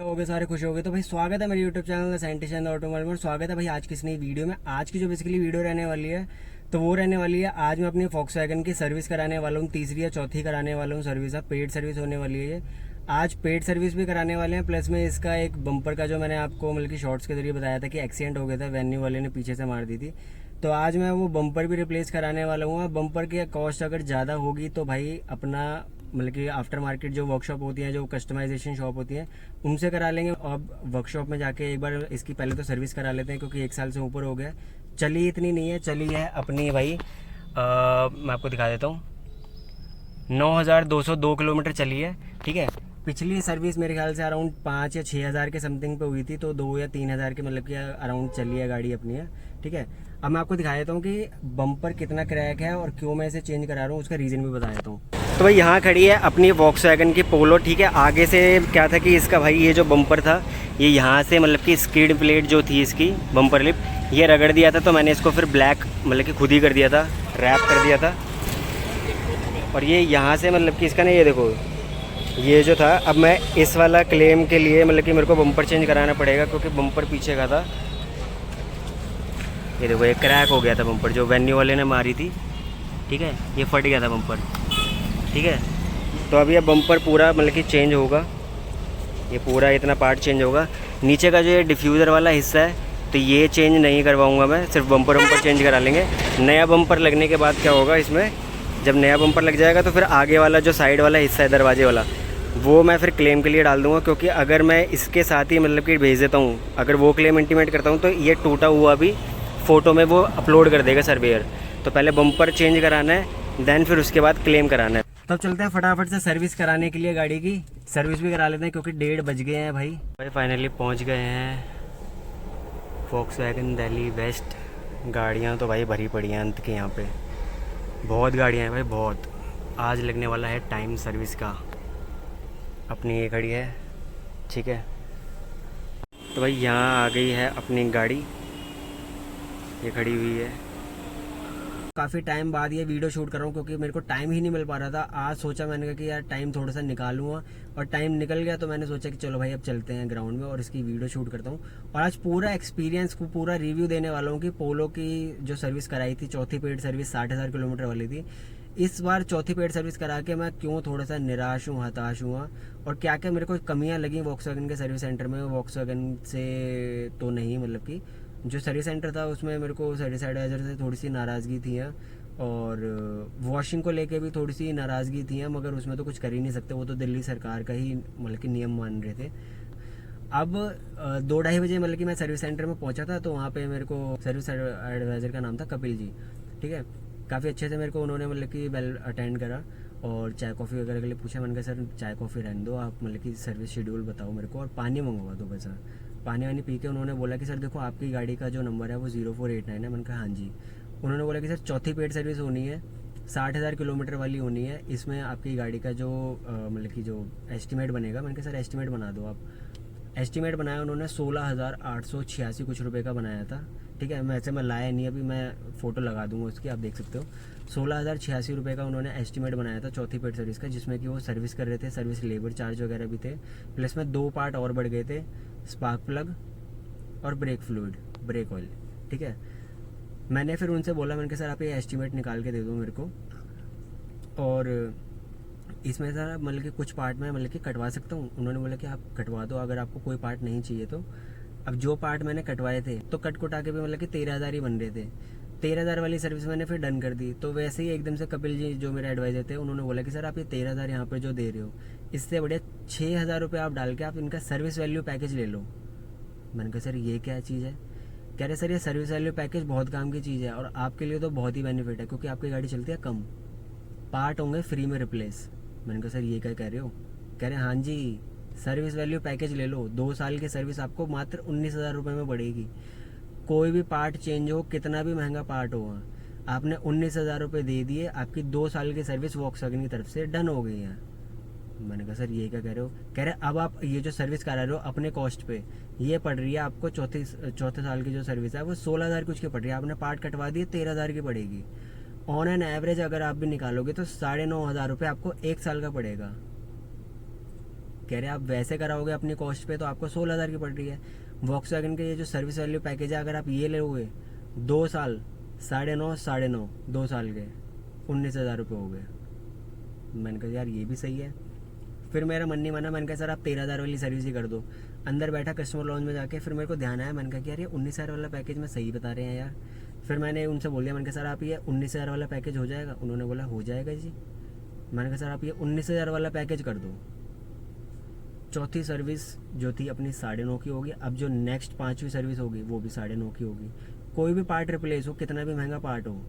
हो गए सारे खुश हो गए। तो भाई स्वागत है मेरे YouTube channel scientist and automobile में। स्वागत है भाई आज की इस नई वीडियो में। आज की जो बेसिकली वीडियो रहने वाली है तो वो रहने वाली है, आज मैं अपनी वॉक्सवैगन की सर्विस कराने वाला हूँ। तीसरी या चौथी कराने वाला हूँ सर्विस। अब पेड सर्विस होने वाली है ये। आज पेड सर्विस भी कराने वाले हैं, प्लस में इसका एक बम्पर का जो मैंने आपको मतलब कि शॉर्ट्स के जरिए बताया था कि एक्सीडेंट हो गया था, वेन्यू वाले ने पीछे से मार दी थी। तो आज मैं वो बम्पर भी रिप्लेस कराने वाला हूँ। बम्पर की कॉस्ट अगर ज़्यादा होगी तो भाई अपना मतलब कि आफ्टर मार्केट जो वर्कशॉप होती है, जो कस्टमाइजेशन शॉप होती है, उनसे करा लेंगे। अब वर्कशॉप में जाके एक बार इसकी पहले तो सर्विस करा लेते हैं, क्योंकि 1 साल से ऊपर हो गया। चली इतनी नहीं है, चली है अपनी भाई मैं आपको दिखा देता हूँ, 9,202 किलोमीटर चली है। ठीक है, पिछली सर्विस मेरे ख्याल से अराउंड 5 या 6 हज़ार के समथिंग पे हुई थी, तो 2 या 3 हज़ार के मतलब कि अराउंड चली है गाड़ी अपनी है। ठीक है, अब मैं आपको दिखा देता हूँ कि बम्पर कितना क्रैक है और क्यों मैं इसे चेंज करा रहा हूँ, उसका रीज़न भी बता देता हूँ। तो भाई यहाँ खड़ी है अपनी वॉक्सवैगन की पोलो। ठीक है, आगे से क्या था कि इसका भाई ये जो बम्पर था, ये यहाँ से मतलब कि स्किड प्लेट जो थी इसकी बम्पर लिप, ये रगड़ दिया था। तो मैंने इसको फिर ब्लैक मतलब कि खुद ही कर दिया था, रैप कर दिया था। और ये यहाँ से मतलब कि इसका ना, ये देखो ये जो था, अब मैं इस वाला क्लेम के लिए मतलब कि मेरे को बम्पर चेंज कराना पड़ेगा, क्योंकि बम्पर पीछे का था। ये देखो ये क्रैक हो गया था बम्पर, जो वेन्यू वाले ने मारी थी। ठीक है, ये फट गया था बम्पर। ठीक है, तो अभी ये बम्पर पूरा मतलब कि चेंज होगा, ये पूरा इतना पार्ट चेंज होगा। नीचे का जो ये डिफ्यूज़र वाला हिस्सा है तो ये चेंज नहीं करवाऊँगा मैं, सिर्फ बम्पर चेंज करा लेंगे। नया बम्पर लगने के बाद क्या होगा इसमें, जब नया बम्पर लग जाएगा तो फिर आगे वाला जो साइड वाला हिस्सा है दरवाजे वाला, वो मैं फिर क्लेम के लिए डाल दूंगा। क्योंकि अगर मैं इसके साथ ही मतलब कि भेज देता हूँ, अगर वो क्लेम इंटीमेट करता हूँ, तो ये टूटा हुआ भी फ़ोटो में वो अपलोड कर देगा सर्वेयर। तो पहले बम्पर चेंज कराना है, देन फिर उसके बाद क्लेम कराना है। तब चलते हैं फटाफट से सर्विस कराने के लिए। गाड़ी की सर्विस भी करा लेते हैं, क्योंकि 1:30 बज गए हैं भाई। फाइनली पहुँच गए हैं वॉक्सवैगन दिल्ली वेस्ट। गाड़ियाँ तो भाई भरी पड़ी हैं अंत के यहाँ पे, बहुत गाड़ियाँ हैं भाई, बहुत। आज लगने वाला है टाइम सर्विस का। अपनी ये खड़ी है। ठीक है, तो भाई यहाँ आ गई है अपनी गाड़ी, ये खड़ी हुई है। काफ़ी टाइम बाद ये वीडियो शूट कर रहा हूँ, क्योंकि मेरे को टाइम ही नहीं मिल पा रहा था। आज सोचा मैंने कहा कि यार टाइम थोड़ा सा निकालूंगा, और टाइम निकल गया। तो मैंने सोचा कि चलो भाई अब चलते हैं ग्राउंड में और इसकी वीडियो शूट करता हूँ। और आज पूरा एक्सपीरियंस को पूरा रिव्यू देने वाला हूँ कि पोलो की जो सर्विस कराई थी, चौथी पेड सर्विस 60,000 किलोमीटर वाली थी, इस बार चौथी पेड सर्विस करा के मैं क्यों थोड़ा सा निराश हूँ, हताश हुआ, और क्या क्या मेरे को कमियाँ लगी वॉक्सवैगन के सर्विस सेंटर में। वॉक्सवैगन से तो नहीं, मतलब कि जो सर्विस सेंटर था उसमें मेरे को सर्विस एडवाइज़र से थोड़ी सी नाराज़गी थी, और वॉशिंग को लेके भी थोड़ी सी नाराज़गी थी, मगर उसमें तो कुछ कर ही नहीं सकते, वो तो दिल्ली सरकार का ही मतलब कि नियम मान रहे थे। अब 2-2:30 बजे मतलब कि मैं सर्विस सेंटर में पहुंचा था, तो वहाँ पे मेरे को सर्विस एडवाइज़र का नाम था कपिल जी। ठीक है, काफ़ी अच्छे से मेरे को उन्होंने मतलब कि वेल अटेंड करा, और चाय कॉफ़ी वगैरह के लिए पूछा। मैंने कहा सर चाय कॉफ़ी रहने दो, आप मतलब कि सर्विस शेड्यूल बताओ मेरे को, और पानी मंगवा दो बस। पानी वानी पी के उन्होंने बोला कि सर देखो आपकी गाड़ी का जो नंबर है वो 0489 है। मैंने कहा हाँ जी। उन्होंने बोला कि सर चौथी पेड सर्विस होनी है, 60,000 किलोमीटर वाली होनी है, इसमें आपकी गाड़ी का जो मतलब कि जो एस्टिमेट बनेगा। मैंने कहा सर एस्टिमेट बना दो आप। एस्टिमेट बनाया उन्होंने 16,886 कुछ रुपए का बनाया था। ठीक है, मैं लाया नहीं, अभी मैं फ़ोटो लगा दूंगा उसकी, आप देख सकते हो। 16,086 रुपये का उन्होंने एस्टिमेट बनाया था चौथी पेड सर्विस का, जिसमें कि वो सर्विस कर रहे थे, सर्विस लेबर चार्ज वगैरह भी थे, प्लस में 2 पार्ट और बढ़ गए थे, स्पार्क प्लग और ब्रेक फ्लूइड, ब्रेक ऑयल। ठीक है, मैंने फिर उनसे बोला, मैंने कहा सर आप ये एस्टिमेट निकाल के दे दो मेरे को, और इसमें सर मतलब कि कुछ पार्ट में मतलब कि कटवा सकता हूँ। उन्होंने बोला कि आप कटवा दो, अगर आपको कोई पार्ट नहीं चाहिए तो। अब जो पार्ट मैंने कटवाए थे तो कट कुटा के भी मतलब कि 13,000 ही बन रहे थे। 13,000 वाली सर्विस मैंने फिर डन कर दी। तो वैसे ही एकदम से कपिल जी जो मेरे एडवाइज़र थे, उन्होंने बोला कि सर आप ये 13,000 यहाँ पे जो दे रहे हो, इससे बढ़िया 6,000 रुपये आप डाल के आप इनका सर्विस वैल्यू पैकेज ले लो। मैंने कहा सर ये क्या चीज़ है। कह रहे सर ये सर्विस वैल्यू पैकेज बहुत काम की चीज़ है, और आपके लिए तो बहुत ही बेनिफिट है, क्योंकि आपकी गाड़ी चलती है कम, पार्ट होंगे फ्री में रिप्लेस। मैंने कहा सर ये क्या कह रहे हो। कह रहे हाँ जी, सर्विस वैल्यू पैकेज ले लो, 2 साल की सर्विस आपको मात्र 19,000 रुपये में पड़ेगी। कोई भी पार्ट चेंज हो, कितना भी महंगा पार्ट हो, आपने 19,000 रुपये दे दिए, आपकी 2 साल की सर्विस वॉक्सवैगन की तरफ से डन हो गई है। मैंने कहा सर ये क्या कह रहे हो। कह रहे अब आप ये जो सर्विस करा रहे हो अपने कॉस्ट पे, ये पड़ रही है आपको चौथे साल की जो सर्विस है वो 16,000 कुछ की पड़ रही है, आपने पार्ट कटवा दिए 13,000 की पड़ेगी। ऑन एन एवरेज अगर आप भी निकालोगे तो 9,500 रुपये आपको 1 साल का पड़ेगा। कह रहे आप वैसे कराओगे अपनी कॉस्ट पे तो आपको 16,000 की पड़ रही है। वॉक्सवैगन के ये जो सर्विस वैल्यू पैकेज है, अगर आप ये लोगे 2 साल 9.5 2 साल के 19,000 रुपये हो गए। मैंने कहा यार ये भी सही है। फिर मेरा मन नहीं माना, मैंने कहा सर आप 13,000 वाली सर्विस ही कर दो। अंदर बैठा कस्टमर लॉन्च में जाके फिर मेरे को ध्यान आया, मैंने कहा कि यार ये 19,000 वाला पैकेज में सही बता रहे हैं यार। फिर मैंने उनसे बोल दिया, मैंने कहा सर आप ये 19,000 वाला पैकेज हो जाएगा? उन्होंने बोला हो जाएगा जी। मैंने कहा सर आप ये 19,000 वाला पैकेज कर दो। चौथी सर्विस जो थी अपनी 9.5 की होगी। अब जो नेक्स्ट 5वीं सर्विस होगी वो भी 9.5 की होगी। कोई भी पार्ट रिप्लेस हो, कितना भी महंगा पार्ट हो,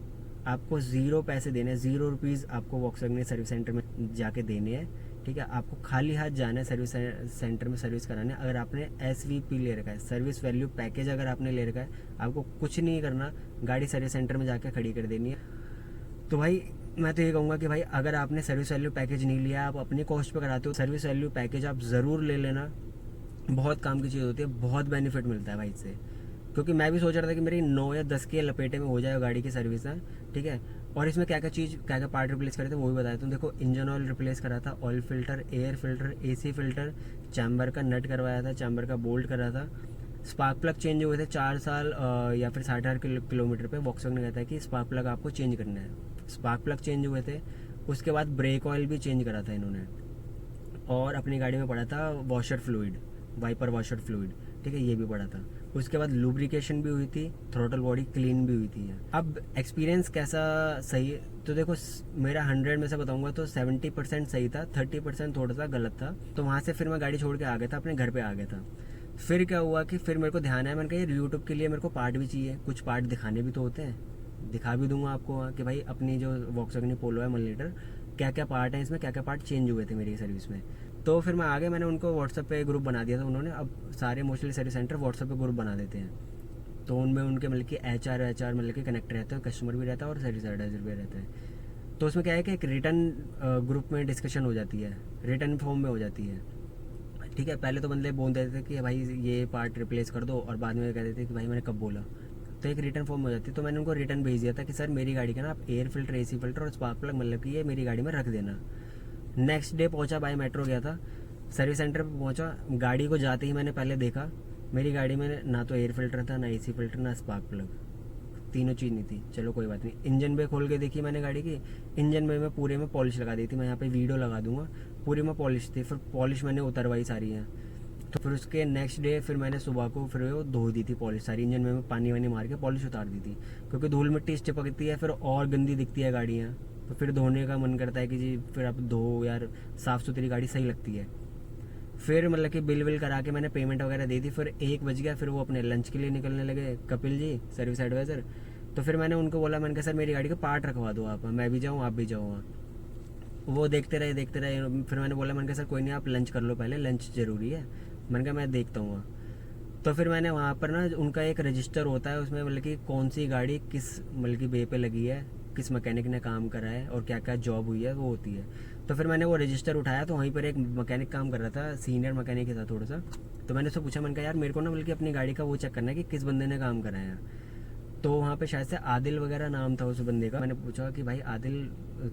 आपको 0 पैसे देने हैं, 0 रुपीज़ आपको वॉक्सवैगन सर्विस सेंटर में जाके देने हैं। ठीक है, आपको खाली हाथ जाना है सर्विस सेंटर में सर्विस कराने। अगर आपने SVP ले रखा है, सर्विस वैल्यू पैकेज अगर आपने ले रखा है, आपको कुछ नहीं करना, गाड़ी सर्विस सेंटर में जाके खड़ी कर देनी है। तो भाई मैं तो ये कहूँगा कि भाई अगर आपने सर्विस वैल्यू पैकेज नहीं लिया, आप अपनी कॉस्ट पे कराते हो, सर्विस वैल्यू पैकेज आप ज़रूर ले लेना। बहुत काम की चीज़ होती है, बहुत बेनिफिट मिलता है भाई इससे। क्योंकि मैं भी सोच रहा था कि मेरी 9 या 10 के लपेटे में हो जाए गाड़ी की सर्विस है। ठीक है, और इसमें क्या क्या पार्ट रिप्लेस करे थे वो भी बताया तुम। देखो, इंजन ऑयल रिप्लेस करा था, oil filter, air filter, AC filter, chamber का नट करवाया था, चैम्बर का बोल्ट करा था। स्पार्क प्लग चेंज हुए थे 4 साल या फिर 60,000 किलोमीटर पे। वॉक्सवैगन ने कहता है कि स्पार्क प्लग आपको चेंज करना है। स्पार्क प्लग चेंज हुए थे। उसके बाद ब्रेक ऑयल भी चेंज करा था इन्होंने। और अपनी गाड़ी में पड़ा था washer fluid, wiper washer fluid. ठीक है, ये भी पड़ा था। उसके बाद लुब्रिकेशन भी हुई थी, थ्रोटल बॉडी क्लीन भी हुई थी। अब एक्सपीरियंस कैसा सही है तो देखो, मेरा 100 में से बताऊंगा तो 70% सही था, 30% थोड़ा सा गलत था। तो वहाँ से फिर मैं गाड़ी छोड़ के आ गया था, अपने घर पे आ गया था। फिर क्या हुआ कि फिर मेरे को ध्यान आया, मैंने कहा यार यूट्यूब के लिए मेरे को पार्ट भी चाहिए, कुछ पार्ट दिखाने भी तो होते हैं। दिखा भी दूंगा आपको वहाँ कि भाई अपनी जो वॉक्सवैगन पोलो है 1 लीटर, क्या क्या पार्ट है इसमें, क्या क्या पार्ट चेंज हुए थे मेरी सर्विस में। तो फिर मैं आ गया, मैंने उनको व्हाट्सएप पे ग्रुप बना दिया था उन्होंने। अब सारे मोस्टली सर्विस सेंटर व्हाट्सएप पे ग्रुप बना देते हैं। तो उनमें उनके मतलब कि HR मतलब कि कनेक्ट रहते हैं, कस्टमर भी रहता है और सर्विस एडवाइजर भी रहता है। तो उसमें क्या है कि एक रिटर्न ग्रुप में डिस्कशन हो जाती है, रिटर्न फॉर्म में हो जाती है। ठीक है, पहले तो बंदे बोल देते थे कि भाई ये पार्ट रिप्लेस कर दो, और बाद में कह देते कि भाई मैंने कब बोला। तो एक रिटर्न फॉर्म हो जाती है। तो मैंने उनको रिटर्न भेज दिया था कि सर मेरी गाड़ी का ना आप एयर फिल्टर, AC फिल्टर और स्पार्क प्लग मतलब कि ये मेरी गाड़ी में रख देना। नेक्स्ट डे पहुंचा, बाय मेट्रो गया था, सर्विस सेंटर पे पहुंचा। गाड़ी को जाते ही मैंने पहले देखा, मेरी गाड़ी में ना तो एयर फिल्टर था, ना AC फिल्टर, ना स्पार्क प्लग, तीनों चीज़ नहीं थी। चलो कोई बात नहीं। इंजन बे खोल के देखी मैंने गाड़ी की, इंजन में मैं पूरे में पॉलिश लगा दी थी। मैं यहाँ पे वीडियो लगा दूंगा, पूरी में पॉलिश थी। फिर पॉलिश मैंने उतरवाई सारी है। तो फिर उसके नेक्स्ट डे फिर मैंने सुबह को फिर वो धो दी थी पॉलिश सारी, इंजन में पानी वानी मार के पॉलिश उतार दी थी। क्योंकि धूल मिट्टी चिपकती है फिर और गंदी दिखती है गाड़ियाँ, तो फिर धोने का मन करता है कि जी फिर आप धो यार, साफ़ सुथरी गाड़ी सही लगती है। फिर मतलब कि बिल विल करा के मैंने पेमेंट वगैरह दे दी। फिर 1 बज गया, फिर वो अपने लंच के लिए निकलने लगे, कपिल जी सर्विस एडवाइज़र। तो फिर मैंने उनको बोला, मैंने कहा सर मेरी गाड़ी का पार्ट रखवा दो आप, मैं भी जाऊँ आप भी जाओ। वो देखते रहे। फिर मैंने बोला, मैंने कहा सर कोई नहीं आप लंच कर लो पहले, लंच ज़रूरी है। मैंने कहा मैं देखता हूँ वहाँ। तो फिर मैंने वहाँ पर ना उनका एक रजिस्टर होता है, उसमें मतलब कि कौन सी गाड़ी किस मतलब कि वे पे लगी है, किस मैकेनिक ने काम करा है और क्या क्या जॉब हुई है वो होती है। तो फिर मैंने वो रजिस्टर उठाया, तो वहीं पर एक मैकेनिक काम कर रहा था, सीनियर मैकेनिक ही था थोड़ा सा। तो मैंने उससे पूछा, मैंने कहा यार मेरे को ना बल्कि अपनी गाड़ी का वो चेक करना है कि किस बंदे ने काम करा है। तो वहाँ पे शायद से आदिल वगैरह नाम था उस बंदे का। मैंने पूछा कि भाई आदिल,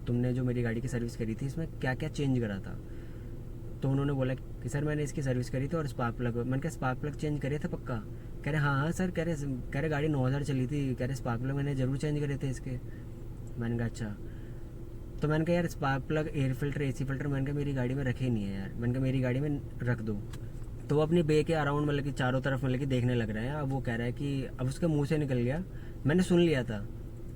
तुमने जो मेरी गाड़ी की सर्विस करी थी इसमें क्या क्या चेंज करा था। तो उन्होंने बोला कि सर मैंने इसकी सर्विस करी थी और स्पार्क प्लग, मैंने कहा स्पार्क प्लग चेंज करे थे पक्का? कह रहे हाँ सर, कह रहे गाड़ी 9,000 चली थी, कह रहे स्पार्क प्लग मैंने ज़रूर चेंज करे थे इसके। मैंने कहा अच्छा। तो मैंने कहा यार spark plug, air filter, AC filter मैंने कहा मेरी गाड़ी में रखे नहीं है यार, मैंने कहा मेरी गाड़ी में रख दो। तो वो अपनी बे के अराउंड मतलब कि चारों तरफ मतलब कि देखने लग रहे हैं। अब वो कह रहा है कि अब उसके मुंह से निकल गया, मैंने सुन लिया था।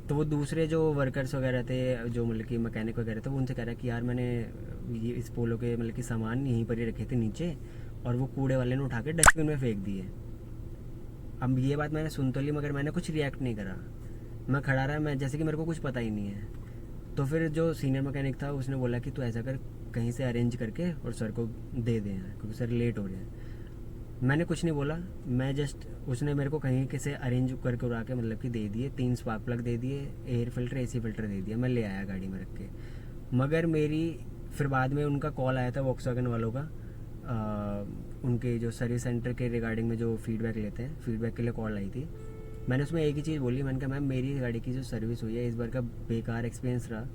तो वो दूसरे जो वर्कर्स वगैरह थे, जो मतलब कि मैकेनिक वगैरह थे, वो उनसे कह रहा है कि यार मैंने ये इस पोलो के मतलब कि सामान यहीं पर ही रखे थे नीचे, और वो कूड़े वाले ने उठा के डस्टबिन में फेंक दिए। अब ये बात मैंने सुन तो ली, मगर मैंने कुछ रिएक्ट नहीं करा, मैं खड़ा रहा, मैं जैसे कि मेरे को कुछ पता ही नहीं है। तो फिर जो सीनियर मैकेनिक था उसने बोला कि तू ऐसा कर, कहीं से अरेंज करके और सर को दे दें क्योंकि सर लेट हो रहे हैं। मैंने कुछ नहीं बोला, मैं जस्ट, उसने मेरे को कहीं के से अरेंज करके उड़ा के मतलब कि दे दिए, 3 स्पार्क प्लग दे दिए, एयर फिल्टर, AC फिल्टर दे दिया, मैं ले आया गाड़ी में रख के। मगर मेरी फिर बाद में उनका कॉल आया था वॉक्सवैगन वालों का, उनके जो सर्विस सेंटर के रिगार्डिंग में जो फीडबैक लेते हैं, फीडबैक के लिए कॉल आई थी। मैंने उसमें एक ही चीज़ बोली, मैंने कहा मैम मेरी गाड़ी की जो सर्विस हुई है इस बार का बेकार एक्सपीरियंस रहा,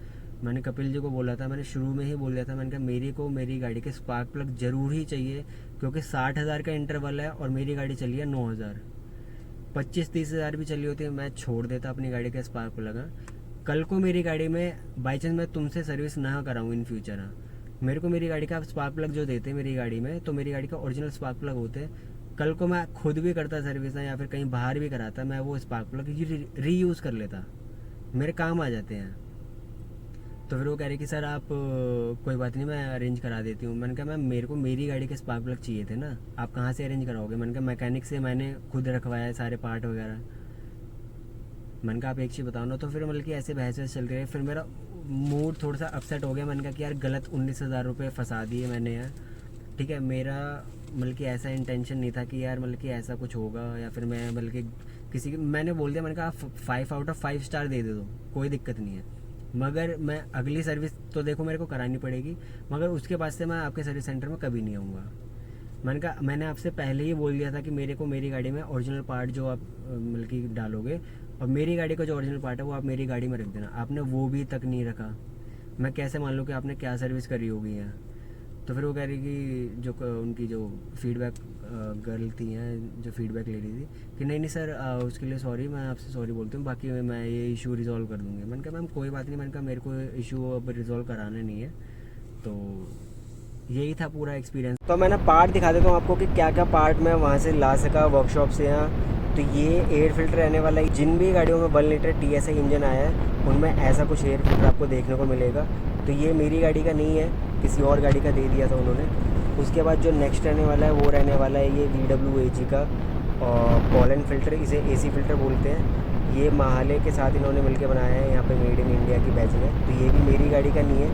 मैंने कपिल जी को बोला था, मैंने शुरू में ही बोल दिया था, मैंने कहा मेरे को मेरी गाड़ी के स्पार्क प्लग ज़रूर ही चाहिए, क्योंकि 60,000 का इंटरवल है और मेरी गाड़ी चली है 9,000। 25-30 हज़ार भी चली होती है मैं छोड़ देता अपनी गाड़ी का स्पार्क प्लग। कल को मेरी गाड़ी में बाई चांस मैं तुमसे सर्विस ना कराऊँ इन फ्यूचर, मेरे को मेरी गाड़ी का स्पार्क प्लग जो देते मेरी गाड़ी में, तो मेरी गाड़ी का ओरिजिनल स्पार्क प्लग होते, कल को मैं खुद भी करता सर्विस या फिर कहीं बाहर भी कराता, मैं वो स्पार्क प्लग रीयूज़ कर लेता, मेरे काम आ जाते हैं। तो फिर वो कह रहे कि सर आप कोई बात नहीं, मैं अरेंज करा देती हूँ। मैंने कहा मैम मेरे को मेरी गाड़ी के स्पार्क प्लग चाहिए थे ना, आप कहाँ से अरेंज कराओगे? मैंने कहा मैकेनिक से मैंने खुद रखवाया है सारे पार्ट वगैरह। मैंने कहा आप एक चीज़ बताओ ना। तो फिर मतलब कि ऐसे बहस वहस चल रही है, फिर मेरा मूड थोड़ा सा अपसेट हो गया। मैंने कहा कि यार गलत 19,000 रुपये फंसा दिए मैंने यार, ठीक है। मेरा मतलब कि ऐसा इंटेंशन नहीं था कि यार मतलब कि ऐसा कुछ होगा, या फिर मैं मतलब कि किसी की, मैंने बोल दिया, मैंने कहा आप 5/5 स्टार दे दो, कोई दिक्कत नहीं है, मगर मैं अगली सर्विस तो देखो मेरे को करानी पड़ेगी, मगर उसके बाद से मैं आपके सर्विस सेंटर में कभी नहीं आऊँगा। मैंने कहा मैंने आपसे पहले ही बोल दिया था कि मेरे को मेरी गाड़ी में ओरिजिनल पार्ट जो आप मतलब कि डालोगे, और मेरी गाड़ी का जो ओरिजिनल पार्ट है वो आप मेरी गाड़ी में रख देना। आपने वो भी तक नहीं रखा, मैं कैसे मान लूँ कि आपने क्या सर्विस करी होगी यहाँ। तो फिर वो कह रही कि जो उनकी जो फीडबैक गर्ल थी हैं, जो फीडबैक ले रही थी, कि नहीं नहीं सर उसके लिए सॉरी, मैं आपसे सॉरी बोलती हूँ, बाकी मैं ये इशू रिजॉल्व कर दूँगी। मैंने कहा मैम कोई बात नहीं, मैंने कहा मेरे को इशू अब रिजॉल्व कराना नहीं है। तो यही था पूरा एक्सपीरियंस। तो मैं ना पार्ट दिखा देता हूँ आपको कि क्या क्या पार्ट मैं वहाँ से ला सका वर्कशॉप से यहाँ। तो ये एयर फिल्टर रहने वाला है, जिन भी गाड़ियों में 1 लीटर TSI इंजन आया है उनमें ऐसा कुछ एयर फिल्टर आपको देखने को मिलेगा। तो ये मेरी गाड़ी का नहीं है, किसी और गाड़ी का दे दिया था उन्होंने। उसके बाद जो नेक्स्ट रहने वाला है वो रहने वाला है ये VWAG का पॉलन फ़िल्टर, इसे AC फिल्टर बोलते हैं। ये महाले के साथ इन्होंने मिलकर बनाया है, यहाँ पे मेड इन इंडिया की बैजिंग है। तो ये भी मेरी गाड़ी का नहीं है,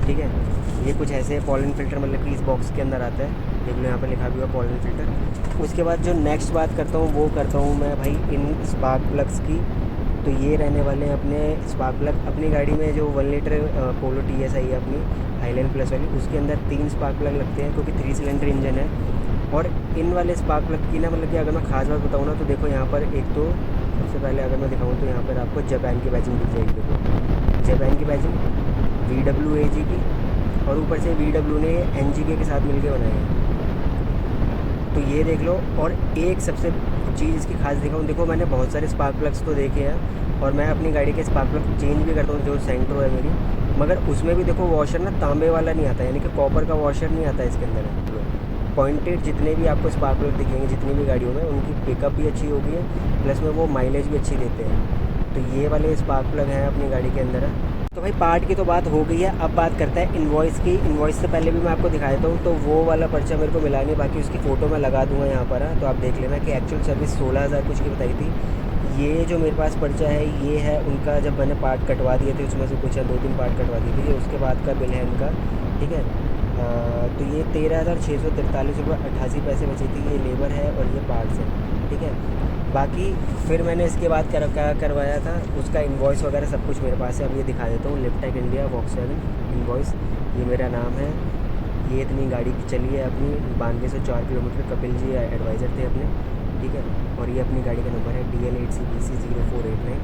ठीक है। ये कुछ ऐसे पॉलन फ़िल्टर मतलब कि इस बॉक्स के अंदर आता है, देख लो यहाँ पे लिखा भी हुआ पॉलन फ़िल्टर। उसके बाद जो नेक्स्ट बात करता हूँ वो करता हूँ मैं भाई इन स्पार्क प्लग्स की। तो ये रहने वाले हैं अपने स्पार्क प्लग। अपनी गाड़ी में जो 1 लीटर पोलो TSI है अपनी हाईलैंड प्लस वाली, उसके अंदर 3 स्पार्क प्लग लगते हैं क्योंकि 3 सिलेंडर इंजन है। और इन वाले स्पार्क प्लग की ना मतलब कि अगर मैं खास बात बताऊँ ना, तो देखो यहाँ पर एक तो सबसे पहले अगर मैं दिखाऊँ तो यहाँ पर आपको जापान की बैजिंग दिख जाएगी। देखो जापान की बैजिंग VWAG की, और ऊपर से VW ने NGK के साथ मिलके बनाए हैं। तो ये देख लो। और एक सबसे चीज़ इसकी खास दिखाऊँ, देखो मैंने बहुत सारे स्पार्क प्लग्स तो देखे हैं और मैं अपनी गाड़ी के स्पार्क प्लग चेंज भी करता हूँ, जो सेंट्रो है मेरी, मगर उसमें भी देखो वॉशर ना तांबे वाला नहीं आता, यानी कि कॉपर का वॉशर नहीं आता इसके अंदर। पॉइंटेड जितने भी आपको स्पार्क प्लग दिखेंगे जितनी भी गाड़ियों में, उनकी पिकअप भी अच्छी होगी है, प्लस में वो माइलेज भी अच्छी देते हैं। तो ये वाले स्पार्क प्लग हैं अपनी गाड़ी के अंदर है। तो भाई पार्ट की तो बात हो गई है, अब बात करते हैं इनवॉइस की। इनवॉइस से पहले भी मैं आपको दिखा देता हूँ। तो वो वाला पर्चा मेरे को मिला नहीं, बाकी उसकी फ़ोटो मैं लगा दूंगा यहाँ पर, तो आप देख लेना कि एक्चुअल सर्विस 16,000 कुछ की बताई थी। ये जो मेरे पास पर्चा है ये है उनका, जब मैंने पार्ट कटवा दिए थे उसमें से कुछ 2-3 पार्ट कटवा दिए थे, ये उसके बाद का बिल है इनका, ठीक है। तो ये 13,643 रुपये 88 पैसे बची थी, ये लेबर है और ये पार्ट्स है, ठीक है। बाकी फिर मैंने इसके बाद क्या करवाया था उसका इनवॉइस वगैरह सब कुछ मेरे पास है। अब ये दिखा देता हूँ, लिफ्टेक इंडिया वॉक्सवैगन इनवॉइस, ये मेरा नाम है। ये इतनी गाड़ी चली है अपनी 9204 किलोमीटर, कपिल जी एडवाइज़र थे अपने, ठीक है। और ये अपनी गाड़ी का नंबर है DL8CBC0489,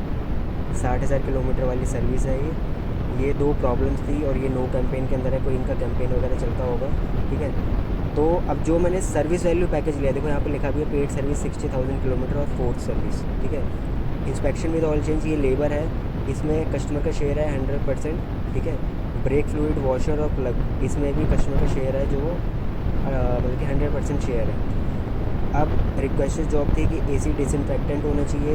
60,000 किलोमीटर वाली सर्विस है ये 2 प्रॉब्लम्स थी और ये नो कैंपेन के अंदर है, कोई इनका कैंपेन वगैरह चलता होगा, ठीक है। तो अब जो मैंने सर्विस वैल्यू पैकेज लिया, देखो यहाँ पे लिखा भी है पेड सर्विस 60,000 किलोमीटर और 4th सर्विस, ठीक है। इंस्पेक्शन विद ऑयल चेंज, ये लेबर है, इसमें कस्टमर का शेयर है 100%, ठीक है। ब्रेक फ्लूइड, वॉशर और प्लग, इसमें भी कस्टमर का शेयर है, जो मतलब कि 100% शेयर है। अब रिक्वेस्टेड जॉब थी कि AC डिसइंफेक्टेंट होना चाहिए,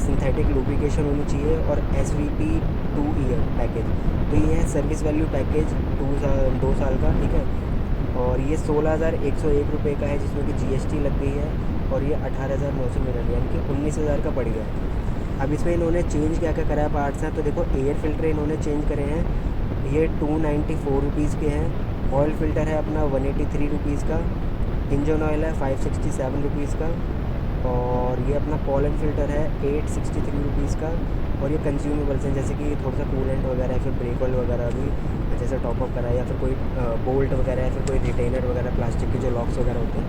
सिंथेटिक लुब्रिकेशन होनी चाहिए और SVP 2 ईयर पैकेज। तो ये है सर्विस वैल्यू पैकेज 2 साल का, ठीक है। और ये 16,101 रुपये का है, जिसमें कि GST लग गई है, और ये 18,999 यानी कि 19,000 का पड़ गया। अब इसमें इन्होंने चेंज क्या क्या करा है पार्ट्स हैं, तो देखो एयर फिल्टर इन्होंने चेंज करे हैं, ये 294 रुपीज़ के हैं। ऑयल फिल्टर है अपना 183 रुपीज़ का। इंजन ऑयल है 567 रुपीज़ का। और ये अपना पॉलन फ़िल्टर है 863 रुपीज़ का। और ये कंज्यूमेबल्स हैं, जैसे कि थोड़ा सा कूलेंट वगैरह, फिर ब्रेक ऑयल वगैरह भी जैसे टॉपअप करा है, या फिर कोई बोल्ट वगैरह, या फिर कोई रिटेनर वगैरह, प्लास्टिक के जो लॉक्स वगैरह होते हैं।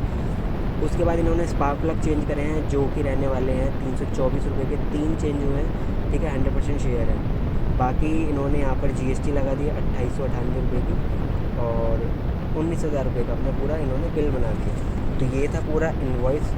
उसके बाद इन्होंने स्पार्क प्लग चेंज करे हैं, जो कि रहने वाले हैं 324 रुपये के। 3 चेंज हुए हैं, ठीक है, 100% शेयर है। बाकी इन्होंने यहाँ पर जीएसटी लगा दिया 2898 रुपये की, और 19,000 रुपये का अपना पूरा इन्होंने बिल बना दिया। तो ये था पूरा इनवॉइस।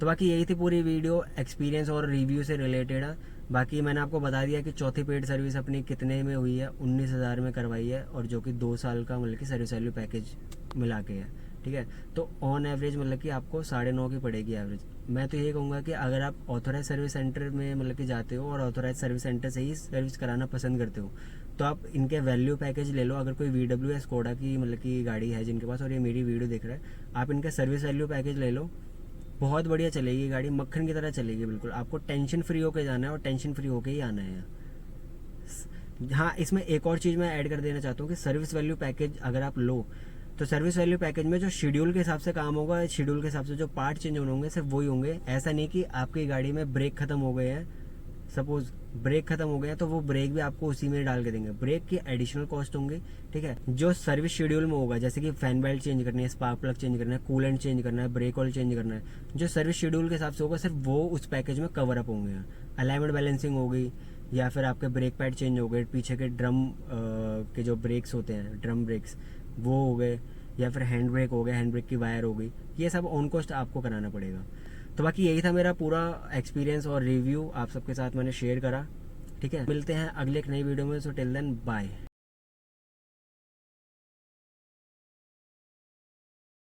तो बाकी यही थी पूरी वीडियो, एक्सपीरियंस और रिव्यू से रिलेटेड है। बाकी मैंने आपको बता दिया कि चौथी पेड सर्विस अपनी कितने में हुई है, 19,000 में करवाई है, और जो कि 2 साल का मतलब कि सर्विस वैल्यू पैकेज मिला के है। ठीक है, तो ऑन एवरेज मतलब कि आपको 9.5 की पड़ेगी एवरेज। मैं तो ये कहूँगा कि अगर आप ऑथोराइज सर्विस सेंटर में मतलब कि जाते हो और ऑथोराइज सर्विस सेंटर से ही सर्विस कराना पसंद करते हो, तो आप इनके वैल्यू पैकेज ले लो। अगर कोई VW या स्कोडा की मतलब कि गाड़ी है जिनके पास और ये मेरी वीडियो देख रहा है, आप इनका सर्विस वैल्यू पैकेज ले लो। बहुत बढ़िया चलेगी गाड़ी, मक्खन की तरह चलेगी बिल्कुल। आपको टेंशन फ्री होकर जाना है और टेंशन फ्री होकर ही आना है। हाँ, इसमें एक और चीज़ मैं ऐड कर देना चाहता हूँ कि सर्विस वैल्यू पैकेज अगर आप लो, तो सर्विस वैल्यू पैकेज में जो शेड्यूल के हिसाब से काम होगा, शेड्यूल के हिसाब से जो पार्ट चेंज होंगे सिर्फ वही होंगे। ऐसा नहीं कि आपकी गाड़ी में ब्रेक खत्म हो गए हैं, सपोज ब्रेक खत्म हो गया तो वो ब्रेक भी आपको उसी में डाल के देंगे। ब्रेक की एडिशनल कॉस्ट होंगे। ठीक है, जो सर्विस शेड्यूल में होगा, जैसे कि फैन बेल्ट चेंज करनी है, स्पार्क प्लग चेंज करना है, कूलेंट चेंज करना है, ब्रेक ऑयल चेंज करना है, जो सर्विस शेड्यूल के हिसाब से होगा सिर्फ वो उस पैकेज में कवर अप होंगे। अलाइनमेंट बैलेंसिंग हो गई, या फिर आपके ब्रेक पैड चेंज हो गए, पीछे के ड्रम के जो ब्रेक्स होते हैं, ड्रम ब्रेक्स वो हो गए, या फिर हैंड ब्रेक हो गया, हैंड ब्रेक की वायर हो गई, ये सब ऑन कॉस्ट आपको कराना पड़ेगा। तो बाकी यही था मेरा पूरा एक्सपीरियंस और रिव्यू, आप सबके साथ मैंने शेयर करा। ठीक है, मिलते हैं अगले एक नई वीडियो में। So till then bye.